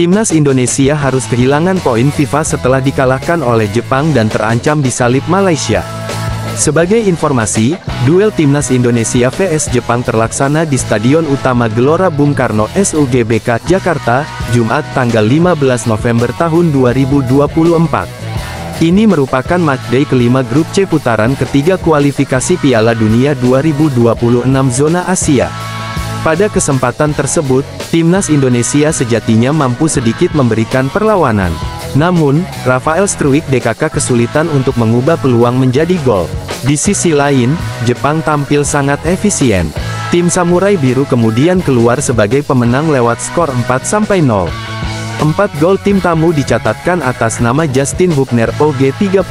Timnas Indonesia harus kehilangan poin FIFA setelah dikalahkan oleh Jepang dan terancam disalib Malaysia. Sebagai informasi, duel Timnas Indonesia vs Jepang terlaksana di Stadion Utama Gelora Bung Karno SUGBK, Jakarta, Jumat tanggal 15 November tahun 2024. Ini merupakan matchday kelima grup C putaran ketiga kualifikasi Piala Dunia 2026 zona Asia. Pada kesempatan tersebut, Timnas Indonesia sejatinya mampu sedikit memberikan perlawanan. Namun, Rafael Struijk DKK kesulitan untuk mengubah peluang menjadi gol. Di sisi lain, Jepang tampil sangat efisien. Tim Samurai Biru kemudian keluar sebagai pemenang lewat skor 4-0. 4 gol tim tamu dicatatkan atas nama Justin Hubner OG 35,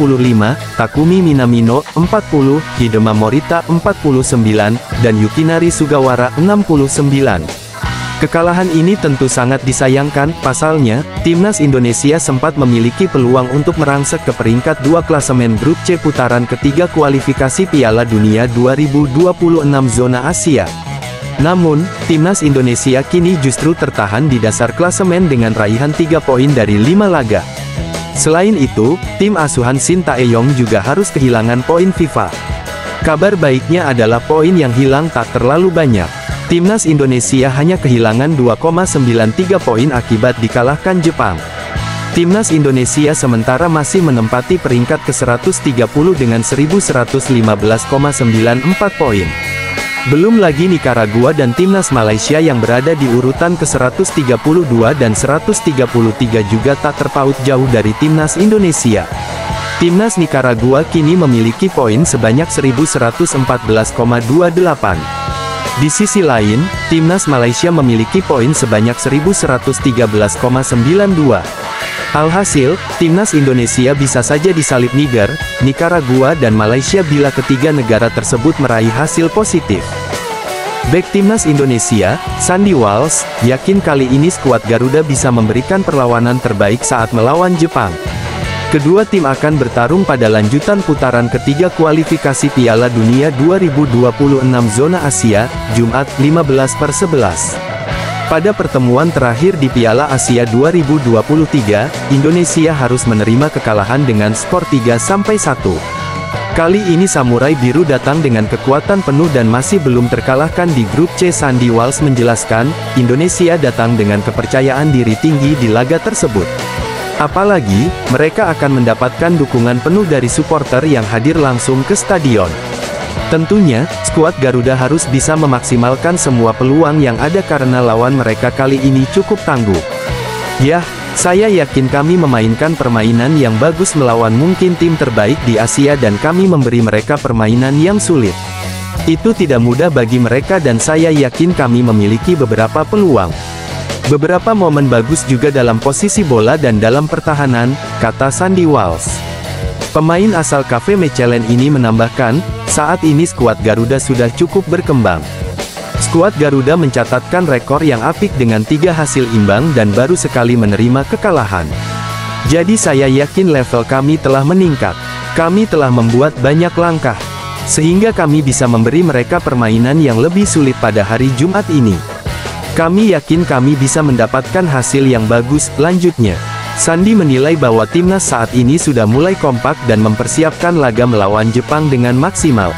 Takumi Minamino 40, Hidema Morita 49, dan Yukinari Sugawara 69. Kekalahan ini tentu sangat disayangkan, pasalnya, Timnas Indonesia sempat memiliki peluang untuk merangsek ke peringkat 2 klasemen grup C putaran ketiga kualifikasi Piala Dunia 2026 zona Asia. Namun, Timnas Indonesia kini justru tertahan di dasar klasemen dengan raihan 3 poin dari 5 laga. Selain itu, tim asuhan Shin Tae-yong juga harus kehilangan poin FIFA. Kabar baiknya adalah poin yang hilang tak terlalu banyak. Timnas Indonesia hanya kehilangan 2,93 poin akibat dikalahkan Jepang. Timnas Indonesia sementara masih menempati peringkat ke-130 dengan 1115,94 poin. Belum lagi Nikaragua dan Timnas Malaysia yang berada di urutan ke-132 dan 133 juga tak terpaut jauh dari Timnas Indonesia. Timnas Nikaragua kini memiliki poin sebanyak 1114,28. Di sisi lain, Timnas Malaysia memiliki poin sebanyak 1113,92. Alhasil, Timnas Indonesia bisa saja disalip Niger, Nikaragua dan Malaysia bila ketiga negara tersebut meraih hasil positif. Bek Timnas Indonesia, Sandy Walsh, yakin kali ini skuad Garuda bisa memberikan perlawanan terbaik saat melawan Jepang. Kedua tim akan bertarung pada lanjutan putaran ketiga kualifikasi Piala Dunia 2026 zona Asia, Jumat 15/11. Pada pertemuan terakhir di Piala Asia 2023, Indonesia harus menerima kekalahan dengan skor 3-1. Kali ini Samurai Biru datang dengan kekuatan penuh dan masih belum terkalahkan di grup C. Sandy Walsh menjelaskan, Indonesia datang dengan kepercayaan diri tinggi di laga tersebut. Apalagi, mereka akan mendapatkan dukungan penuh dari supporter yang hadir langsung ke stadion. Tentunya, skuad Garuda harus bisa memaksimalkan semua peluang yang ada karena lawan mereka kali ini cukup tangguh. Yah, saya yakin kami memainkan permainan yang bagus melawan mungkin tim terbaik di Asia dan kami memberi mereka permainan yang sulit. Itu tidak mudah bagi mereka dan saya yakin kami memiliki beberapa peluang. Beberapa momen bagus juga dalam posisi bola dan dalam pertahanan, kata Sandy Walsh. Pemain asal Cafe Mechelen ini menambahkan, saat ini skuad Garuda sudah cukup berkembang. Skuad Garuda mencatatkan rekor yang apik dengan 3 hasil imbang dan baru sekali menerima kekalahan. Jadi saya yakin level kami telah meningkat. Kami telah membuat banyak langkah, sehingga kami bisa memberi mereka permainan yang lebih sulit pada hari Jumat ini. Kami yakin kami bisa mendapatkan hasil yang bagus, lanjutnya. Sandy menilai bahwa timnas saat ini sudah mulai kompak dan mempersiapkan laga melawan Jepang dengan maksimal.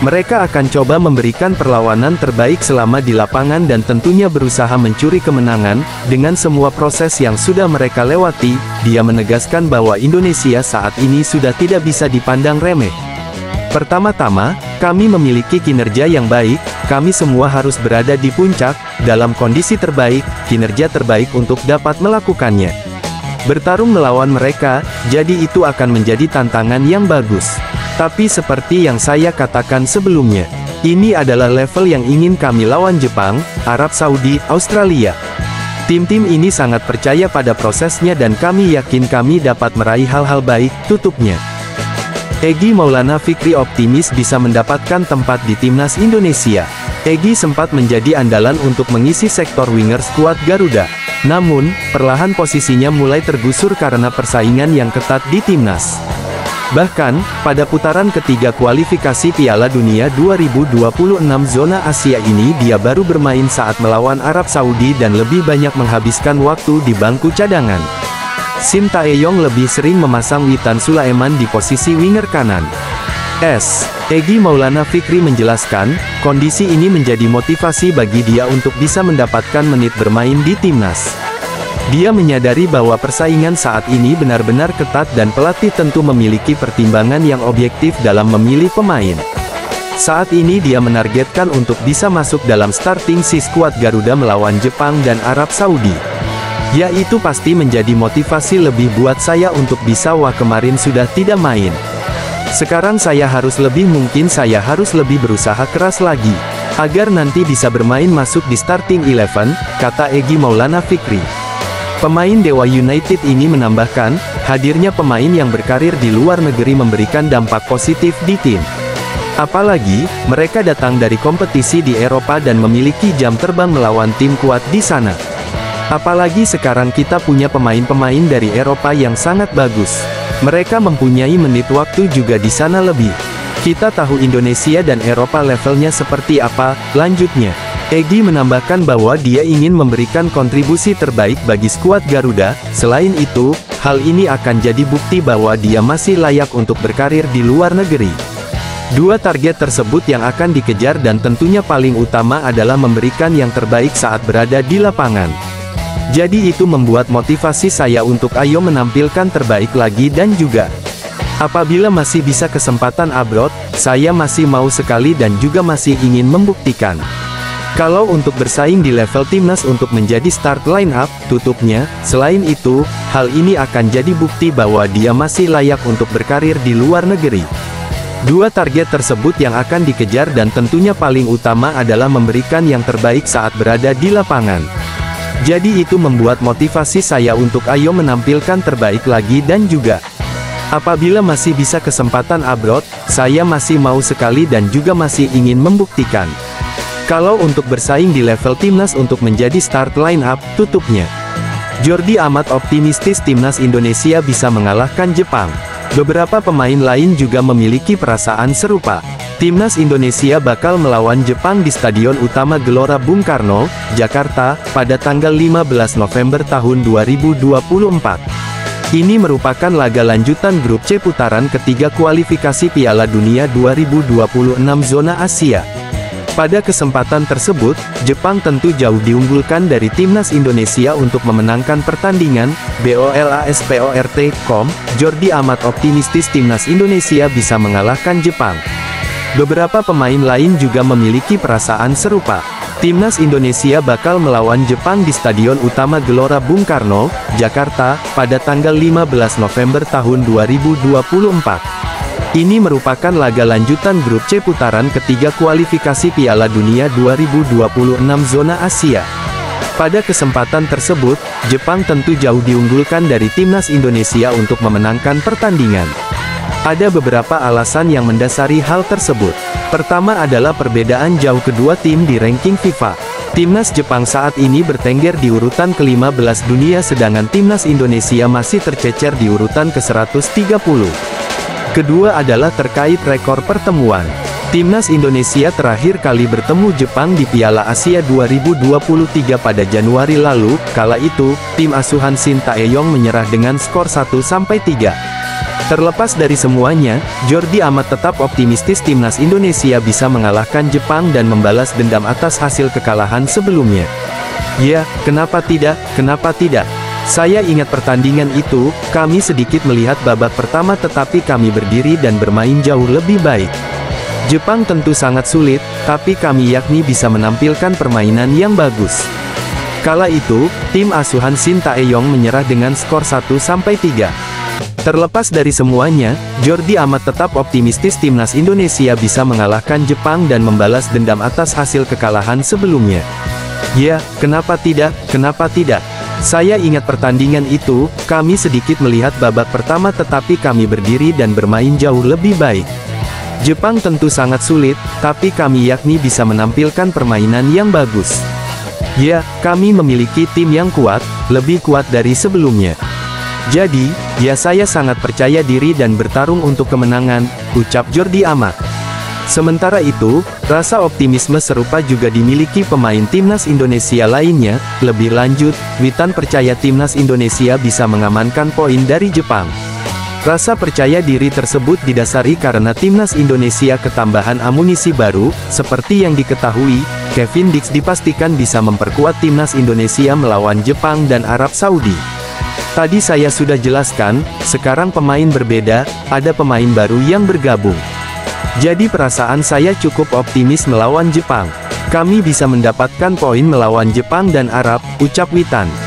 Mereka akan coba memberikan perlawanan terbaik selama di lapangan dan tentunya berusaha mencuri kemenangan, dengan semua proses yang sudah mereka lewati. Dia menegaskan bahwa Indonesia saat ini sudah tidak bisa dipandang remeh. Pertama-tama, kami memiliki kinerja yang baik, kami semua harus berada di puncak, dalam kondisi terbaik, kinerja terbaik untuk dapat melakukannya. Bertarung melawan mereka, jadi itu akan menjadi tantangan yang bagus. Tapi seperti yang saya katakan sebelumnya, ini adalah level yang ingin kami lawan Jepang, Arab Saudi, Australia. Tim-tim ini sangat percaya pada prosesnya dan kami yakin kami dapat meraih hal-hal baik, tutupnya. Egy Maulana Fikri optimis bisa mendapatkan tempat di Timnas Indonesia. Egy sempat menjadi andalan untuk mengisi sektor winger skuad Garuda. Namun, perlahan posisinya mulai tergusur karena persaingan yang ketat di timnas. Bahkan, pada putaran ketiga kualifikasi Piala Dunia 2026 zona Asia ini dia baru bermain saat melawan Arab Saudi dan lebih banyak menghabiskan waktu di bangku cadangan. Shin Tae-yong lebih sering memasang Witan Sulaiman di posisi winger kanan. Egy Maulana Fikri menjelaskan, kondisi ini menjadi motivasi bagi dia untuk bisa mendapatkan menit bermain di timnas. Dia menyadari bahwa persaingan saat ini benar-benar ketat dan pelatih tentu memiliki pertimbangan yang objektif dalam memilih pemain. Saat ini dia menargetkan untuk bisa masuk dalam starting skuad Garuda melawan Jepang dan Arab Saudi. Ya, itu pasti menjadi motivasi lebih buat saya untuk bisa kemarin sudah tidak main. Sekarang saya harus lebih berusaha keras lagi, agar nanti bisa bermain masuk di starting 11, kata Egy Maulana Fikri. Pemain Dewa United ini menambahkan, hadirnya pemain yang berkarir di luar negeri memberikan dampak positif di tim. Apalagi, mereka datang dari kompetisi di Eropa dan memiliki jam terbang melawan tim kuat di sana. Apalagi sekarang kita punya pemain-pemain dari Eropa yang sangat bagus. Mereka mempunyai menit waktu juga di sana lebih. Kita tahu Indonesia dan Eropa levelnya seperti apa, lanjutnya. Egy menambahkan bahwa dia ingin memberikan kontribusi terbaik bagi skuad Garuda. Selain itu, hal ini akan jadi bukti bahwa dia masih layak untuk berkarir di luar negeri. Dua target tersebut yang akan dikejar dan tentunya paling utama adalah memberikan yang terbaik saat berada di lapangan. Jadi itu membuat motivasi saya untuk ayo menampilkan terbaik lagi dan juga apabila masih bisa kesempatan abroad, saya masih mau sekali dan juga masih ingin membuktikan. Kalau untuk bersaing di level timnas untuk menjadi start line up, tutupnya, selain itu, hal ini akan jadi bukti bahwa dia masih layak untuk berkarir di luar negeri. Dua target tersebut yang akan dikejar dan tentunya paling utama adalah memberikan yang terbaik saat berada di lapangan. Jadi itu membuat motivasi saya untuk ayo menampilkan terbaik lagi dan juga apabila masih bisa kesempatan abroad, saya masih mau sekali dan juga masih ingin membuktikan. Kalau untuk bersaing di level timnas untuk menjadi start line up, tutupnya. Jordi amat optimistis timnas Indonesia bisa mengalahkan Jepang. Beberapa pemain lain juga memiliki perasaan serupa. Timnas Indonesia bakal melawan Jepang di Stadion Utama Gelora Bung Karno, Jakarta, pada tanggal 15 November tahun 2024. Ini merupakan laga lanjutan grup C putaran ketiga kualifikasi Piala Dunia 2026 zona Asia. Pada kesempatan tersebut, Jepang tentu jauh diunggulkan dari timnas Indonesia untuk memenangkan pertandingan. BOLASPORT.com, Jordi amat optimistis timnas Indonesia bisa mengalahkan Jepang. Beberapa pemain lain juga memiliki perasaan serupa. Timnas Indonesia bakal melawan Jepang di Stadion Utama Gelora Bung Karno, Jakarta, pada tanggal 15 November tahun 2024. Ini merupakan laga lanjutan grup C putaran ketiga kualifikasi Piala Dunia 2026 zona Asia. Pada kesempatan tersebut, Jepang tentu jauh diunggulkan dari timnas Indonesia untuk memenangkan pertandingan. Ada beberapa alasan yang mendasari hal tersebut. Pertama adalah perbedaan jauh kedua tim di ranking FIFA. Timnas Jepang saat ini bertengger di urutan ke-15 dunia sedangkan timnas Indonesia masih tercecer di urutan ke-130. Kedua adalah terkait rekor pertemuan. Timnas Indonesia terakhir kali bertemu Jepang di Piala Asia 2023 pada Januari lalu. Kala itu, tim asuhan Shin Tae-yong menyerah dengan skor 1-3. Terlepas dari semuanya, Jordi amat tetap optimistis timnas Indonesia bisa mengalahkan Jepang dan membalas dendam atas hasil kekalahan sebelumnya. Ya, kenapa tidak, kenapa tidak? Saya ingat pertandingan itu, kami sedikit melihat babak pertama tetapi kami berdiri dan bermain jauh lebih baik. Jepang tentu sangat sulit, tapi kami yakni bisa menampilkan permainan yang bagus. Kala itu, tim asuhan Shin Tae-yong menyerah dengan skor 1-3. Terlepas dari semuanya, Jordi amat tetap optimistis timnas Indonesia bisa mengalahkan Jepang dan membalas dendam atas hasil kekalahan sebelumnya. Ya, kenapa tidak, kenapa tidak? Saya ingat pertandingan itu, kami sedikit melihat babak pertama tetapi kami berdiri dan bermain jauh lebih baik. Jepang tentu sangat sulit, tapi kami yakni bisa menampilkan permainan yang bagus. Ya, kami memiliki tim yang kuat, lebih kuat dari sebelumnya. Jadi, Ya saya sangat percaya diri dan bertarung untuk kemenangan, ucap Jordi Amat. Sementara itu, rasa optimisme serupa juga dimiliki pemain timnas Indonesia lainnya. Lebih lanjut, Witan percaya timnas Indonesia bisa mengamankan poin dari Jepang. Rasa percaya diri tersebut didasari karena timnas Indonesia ketambahan amunisi baru. Seperti yang diketahui, Kevin Dix dipastikan bisa memperkuat timnas Indonesia melawan Jepang dan Arab Saudi. Tadi saya sudah jelaskan, sekarang pemain berbeda, ada pemain baru yang bergabung. Jadi perasaan saya cukup optimis melawan Jepang. Kami bisa mendapatkan poin melawan Jepang dan Arab, ucap Witan.